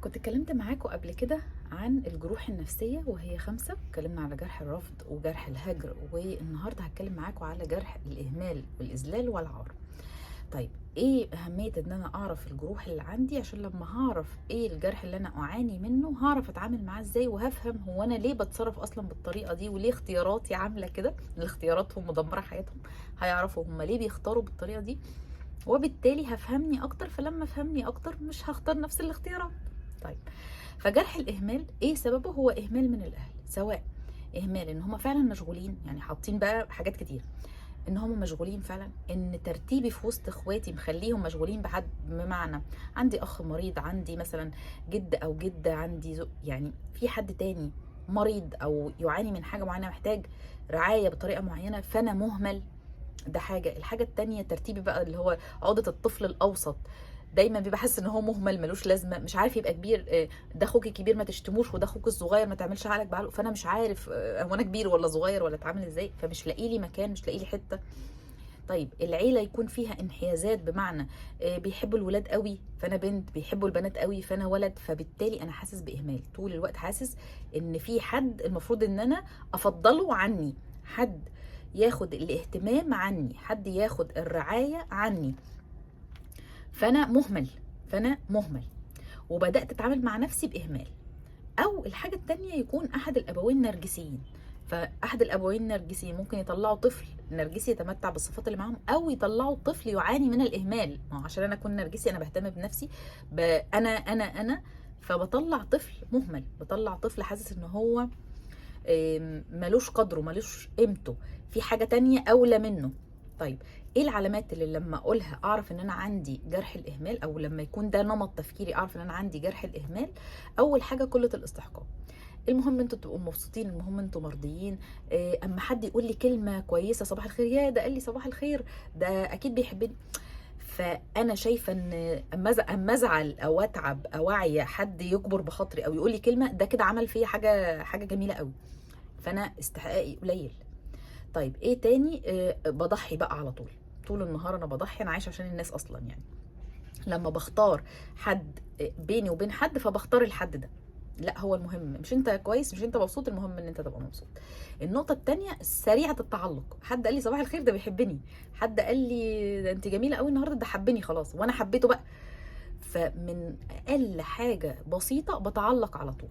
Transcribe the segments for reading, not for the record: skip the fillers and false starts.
كنت اتكلمت معاكم قبل كده عن الجروح النفسية وهي 5. اتكلمنا على جرح الرفض وجرح الهجر، والنهاردة هتكلم معاكم على جرح الإهمال والإذلال والعار. طيب ايه أهمية ان انا اعرف الجروح اللي عندي؟ عشان لما هعرف ايه الجرح اللي انا اعاني منه هعرف اتعامل معاه ازاي، وهفهم هو انا ليه بتصرف اصلا بالطريقة دي، وليه اختياراتي عاملة كده. الاختياراتهم مدمرة حياتهم، هيعرفوا هم ليه بيختاروا بالطريقة دي، وبالتالي هفهمني اكتر. فلما افهمني اكتر مش هختار نفس الاختيارات. طيب، فجرح الاهمال ايه سببه؟ هو اهمال من الاهل، سواء اهمال ان هم فعلا مشغولين، يعني حاطين بقى حاجات كتير، ان هم مشغولين فعلا، ان ترتيبي في وسط اخواتي مخليهم مشغولين بحد. بمعنى عندي اخ مريض، عندي مثلا جد او جده، عندي يعني في حد تاني مريض او يعاني من حاجه معينه، محتاج رعايه بطريقه معينه، فانا مهمل. ده حاجه. الحاجه التانيه ترتيبي بقى، اللي هو عقده الطفل الاوسط، دايما بيبقى حاسس ان هو مهمل، ملوش لازمه، مش عارف يبقى كبير. ده اخوك الكبير ما تشتموش، وده اخوك الصغير ما تعملش عقلك بعقله. فانا مش عارف هو انا كبير ولا صغير ولا اتعامل ازاي، فمش لاقي لي مكان، مش لاقي لي حته. طيب العيله يكون فيها انحيازات، بمعنى بيحبوا الولاد قوي فانا بنت، بيحبوا البنات قوي فانا ولد، فبالتالي انا حاسس باهمال طول الوقت، حاسس ان في حد المفروض ان انا افضله عني، حد ياخد الاهتمام عني، حد ياخد الرعايه عني، فانا مهمل. فانا مهمل، وبدات اتعامل مع نفسي باهمال. او الحاجه التانية يكون احد الابوين نرجسيين، فاحد الابوين النرجسيين ممكن يطلعوا طفل نرجسي يتمتع بالصفات اللي معاهم، او يطلعوا طفل يعاني من الاهمال. ما هو عشان انا اكون نرجسي انا بهتم بنفسي، انا فبطلع طفل مهمل، بطلع طفل حاسس ان هو ملوش قدره، ملوش قيمته، في حاجه تانية اولى منه. طيب ايه العلامات اللي لما اقولها اعرف ان انا عندي جرح الاهمال، او لما يكون ده نمط تفكيري اعرف ان انا عندي جرح الاهمال؟ اول حاجه قله الاستحقاق. المهم انتوا تبقوا مبسوطين، المهم انتوا مرضيين. اما حد يقول لي كلمه كويسه، صباح الخير، يا ده قال لي صباح الخير، ده اكيد بيحبني. فانا شايفه ان اما ازعل او اتعب او اعيا حد يكبر بخاطري او يقول لي كلمه، ده كده عمل فيا حاجه جميله قوي، فانا استحقاقي قليل. طيب ايه تاني؟ بضحي بقى على طول، طول النهار انا بضحي، انا عايشه عشان الناس اصلا يعني. لما بختار حد بيني وبين حد، فبختار الحد ده، لا هو المهم مش انت كويس، مش انت مبسوط، المهم ان انت تبقى مبسوط. النقطة التانية سريعة التعلق، حد قال لي صباح الخير ده بيحبني، حد قال لي ده انت جميلة قوي النهاردة ده حبني خلاص وانا حبيته بقى. فمن اقل حاجة بسيطة بتعلق على طول.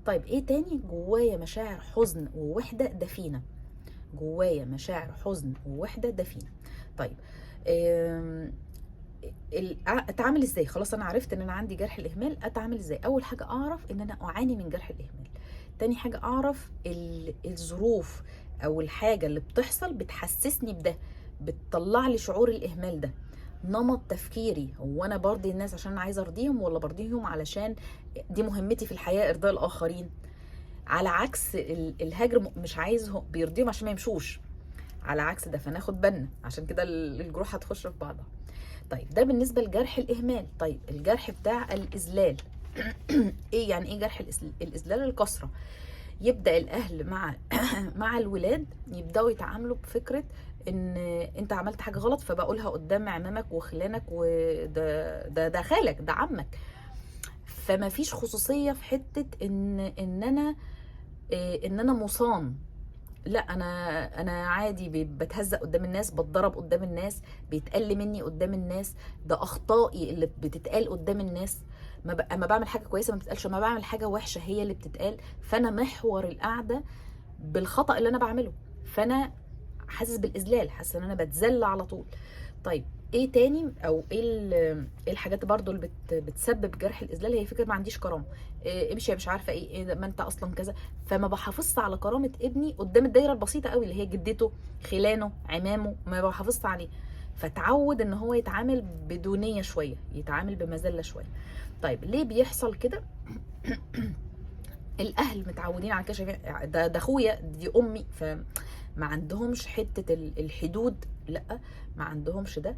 طيب ايه تاني؟ جوايا مشاعر حزن ووحدة دفينة، جوايا مشاعر حزن ووحدة دفينة. طيب اتعامل ازاي؟ خلاص انا عرفت ان انا عندي جرح الاهمال، اتعامل ازاي؟ اول حاجه اعرف ان انا اعاني من جرح الاهمال. تاني حاجه اعرف الظروف او الحاجه اللي بتحصل بتحسسني بده، بتطلع لي شعور الاهمال ده. نمط تفكيري، هو انا برضي الناس عشان انا عايزه ارضيهم، ولا برضيهم علشان دي مهمتي في الحياه ارضاء الاخرين؟ على عكس الهاجر مش عايزهم بيرضيهم عشان ما يمشوش، على عكس ده. فناخد بالنا، عشان كده الجروح هتخش في بعضها. طيب ده بالنسبه لجرح الاهمال. طيب الجرح بتاع الاذلال ايه يعني؟ ايه جرح الاذلال؟ الكسره. يبدا الاهل مع مع الولاد يبداوا يتعاملوا بفكره ان انت عملت حاجه غلط، فبقولها قدام عمامك وخلانك، وده خالك، ده عمك. فما فيش خصوصيه في حته ان انا مصان. لا انا عادي بتهزق قدام الناس، بتضرب قدام الناس، بيتقل مني قدام الناس، ده اخطائي اللي بتتقال قدام الناس. اما بعمل حاجه كويسه ما بتتقالش، اما بعمل حاجه وحشه هي اللي بتتقال. فانا محور القعده بالخطا اللي انا بعمله، فانا حاسس بالاذلال، حاسس ان انا بتذل على طول. طيب ايه تاني؟ او ايه إيه الحاجات برضو اللي بتسبب جرح الاذلال؟ هي فكره ما عنديش كرامه. إيه امشي مش عارفه ايه ده، ما انت اصلا كذا. فما بحافظش على كرامه ابني قدام الدايره البسيطه قوي اللي هي جدته، خلانه، عمامه، ما بحافظش عليه. فتعود ان هو يتعامل بدونيه شويه، يتعامل بمذله شويه. طيب ليه بيحصل كده؟ الاهل متعودين على كده، شايفين ده اخويا، دي امي، فما عندهمش حته الحدود. لا، ما عندهمش ده.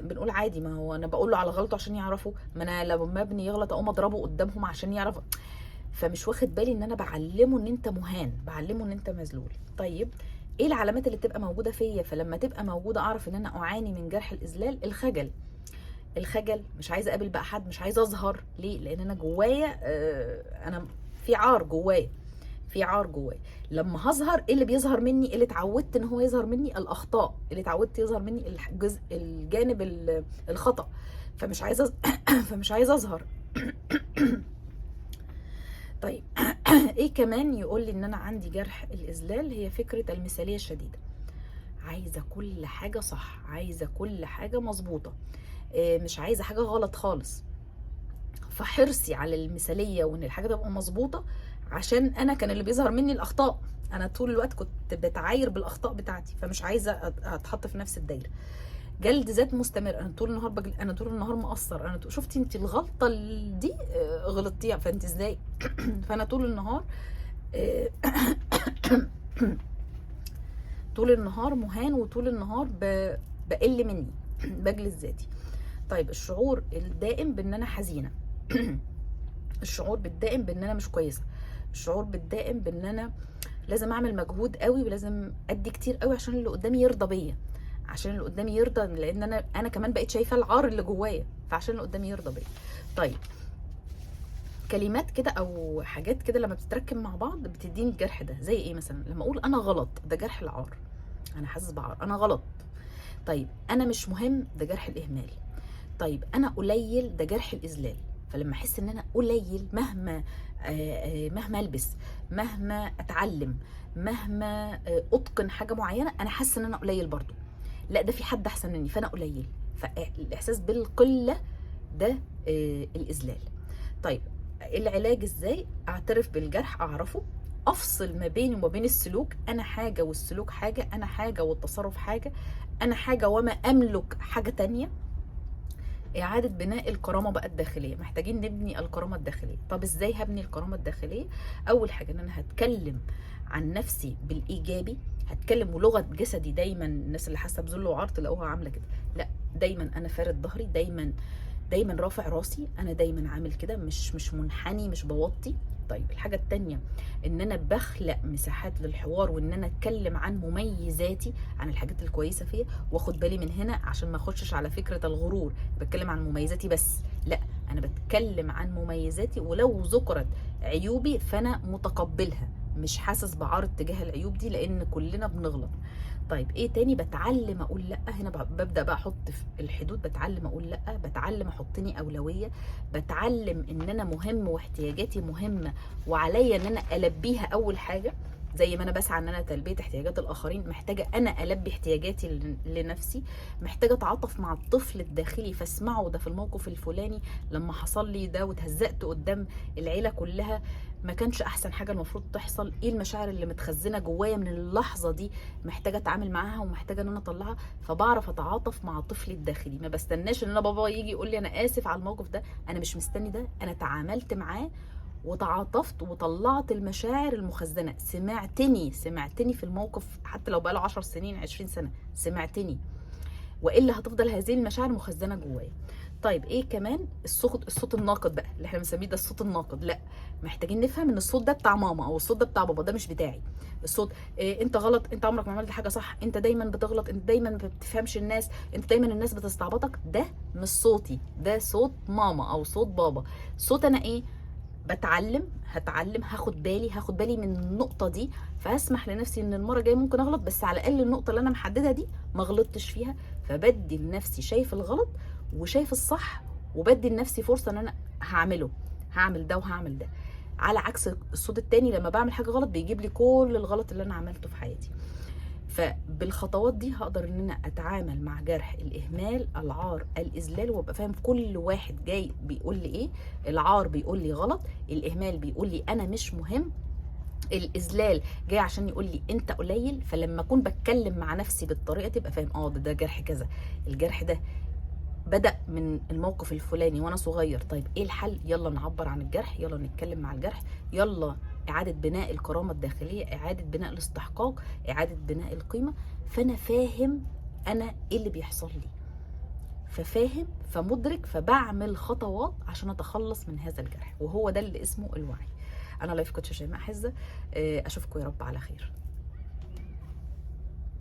بنقول عادي، ما هو انا بقول له على غلطه عشان يعرفوا، ما انا لما ابني يغلط اقوم اضربه قدامهم عشان يعرف. فمش واخد بالي ان انا بعلمه ان انت مهان، بعلمه ان انت مذلول. طيب ايه العلامات اللي بتبقى موجوده فيا؟ فلما تبقى موجوده اعرف ان انا اعاني من جرح الاذلال. الخجل. الخجل، مش عايزه اقابل بقى حد، مش عايزه اظهر. ليه؟ لان انا جوايا انا في عار جوايا، في عار جوايا. لما هظهر ايه اللي بيظهر مني؟ إيه اللي اتعودت ان هو يظهر مني؟ الاخطاء، اللي اتعودت يظهر مني الجزء الجانب الخطا. فمش عايزه فمش عايزه اظهر. طيب ايه كمان يقول لي ان انا عندي جرح الاذلال؟ هي فكره المثاليه الشديده. عايزه كل حاجه صح، عايزه كل حاجه مظبوطه، مش عايزه حاجه غلط خالص. فحرصي على المثاليه وان الحاجه تبقى مظبوطه، عشان انا كان اللي بيظهر مني الاخطاء. انا طول الوقت كنت بتعاير بالاخطاء بتاعتي، فمش عايزه اتحط في نفس الدايره. جلد ذات مستمر، انا طول النهار انا طول النهار مقصر، شفتي انت الغلطه دي غلطتيها، فانت ازاي؟ فانا طول النهار آه، طول النهار مهان، وطول النهار بقل مني، بجلد ذاتي. طيب الشعور الدائم بان انا حزينه، الشعور بالدائم بان انا مش كويسه، الشعور بالدائم بان انا لازم اعمل مجهود قوي، ولازم ادي كتير قوي عشان اللي قدامي يرضى بيا، عشان اللي قدامي يرضى، لان انا كمان بقيت شايفه العار اللي جوايا، فعشان اللي قدامي يرضى بيا. طيب كلمات كده او حاجات كده لما بتتركب مع بعض بتديني الجرح ده. زي ايه مثلا؟ لما اقول انا غلط، ده جرح العار، انا حاسس بعار، انا غلط. طيب انا مش مهم، ده جرح الاهمال. طيب انا قليل، ده جرح الاذلال. فلما احس ان انا قليل، مهما البس، مهما اتعلم، مهما اتقن حاجه معينه، انا حاسه ان انا قليل برضو. لا ده في حد احسن مني فانا قليل. فالاحساس بالقله ده الاذلال. طيب العلاج ازاي؟ اعترف بالجرح، اعرفه، افصل ما بيني وما بين السلوك. انا حاجه والسلوك حاجه، انا حاجه والتصرف حاجه، انا حاجه وما املك حاجه تانية. إعادة بناء الكرامة بقى الداخلية، محتاجين نبني الكرامة الداخلية. طب إزاي هبني الكرامة الداخلية؟ أول حاجة إن أنا هتكلم عن نفسي بالإيجابي، هتكلم ولغة جسدي. دايما الناس اللي حاسة بذل وعار تلاقوها عاملة كده، لا دايما أنا فارد ظهري، دايما رافع راسي، أنا دايما عامل كده، مش منحني، مش بوطي. طيب الحاجة التانية ان انا بخلق مساحات للحوار، وان انا اتكلم عن مميزاتي، عن الحاجات الكويسة فيا، واخد بالي من هنا عشان ما اخشش على فكرة الغرور، بتكلم عن مميزاتي بس، لا انا بتكلم عن مميزاتي، ولو ذكرت عيوبي فانا متقبلها، مش حاسس بعار اتجاه العيوب دي، لان كلنا بنغلط. طيب ايه تاني؟ بتعلم اقول لا. هنا ببدا بقى احط في الحدود، بتعلم اقول لا، بتعلم احطني اولويه، بتعلم ان انا مهم واحتياجاتي مهمه، وعليا ان انا البيها اول حاجه. زي ما انا بسعى ان انا تلبيه احتياجات الاخرين، محتاجه انا البي احتياجاتي لنفسي، محتاجه اتعاطف مع الطفل الداخلي، فاسمعه ده في الموقف الفلاني لما حصل لي ده واتهزقت قدام العيله كلها، ما كانش احسن حاجه المفروض تحصل. ايه المشاعر اللي متخزنه جوايا من اللحظه دي، محتاجه اتعامل معاها ومحتاجه ان انا اطلعها. فبعرف اتعاطف مع طفلي الداخلي، ما بستناش ان انا بابا يجي يقول لي انا اسف على الموقف ده، انا مش مستني ده، انا تعاملت معاه وتعاطفت وطلعت المشاعر المخزنه. سمعتني في الموقف، حتى لو بقاله 10 سنين 20 سنه، سمعتني، والا هتفضل هذه المشاعر مخزنه جوايا. طيب ايه كمان؟ الصوت الناقد بقى اللي احنا بنسميه ده الصوت الناقد. لا محتاجين نفهم ان الصوت ده بتاع ماما، او الصوت ده بتاع بابا، ده مش بتاعي. الصوت إيه؟ انت غلط، انت عمرك ما عملت حاجه صح، انت دايما بتغلط، انت دايما ما بتفهمش الناس، انت دايما الناس بتستعبطك. ده مش صوتي، ده صوت ماما او صوت بابا. صوت انا ايه؟ هتعلم، هاخد بالي من النقطه دي، فهسمح لنفسي ان المره الجايه ممكن اغلط، بس على الاقل النقطه اللي انا محددها دي ما غلطتش فيها. فبدي لنفسي شايف الغلط وشايف الصح، وبدي لنفسي فرصه ان انا هعمل ده وهعمل ده. على عكس الصوت التاني، لما بعمل حاجه غلط بيجيب لي كل الغلط اللي انا عملته في حياتي. فبالخطوات دي هقدر ان انا اتعامل مع جرح الاهمال، العار، الاذلال، وابقى فاهم كل واحد جاي بيقول لي ايه. العار بيقول لي غلط، الاهمال بيقول لي انا مش مهم، الاذلال جاي عشان يقول لي انت قليل. فلما اكون بتكلم مع نفسي بالطريقه تبقى فاهم ده جرح كذا، الجرح ده بدأ من الموقف الفلاني وانا صغير. طيب ايه الحل؟ يلا نعبر عن الجرح، يلا نتكلم مع الجرح، يلا اعادة بناء الكرامة الداخلية، اعادة بناء الاستحقاق، اعادة بناء القيمة. فانا فاهم انا ايه اللي بيحصل لي، ففاهم، فمدرك، فبعمل خطوات عشان اتخلص من هذا الجرح، وهو ده اللي اسمه الوعي. انا لايف كوتش شيماء حزة، اشوفكم يا رب على خير.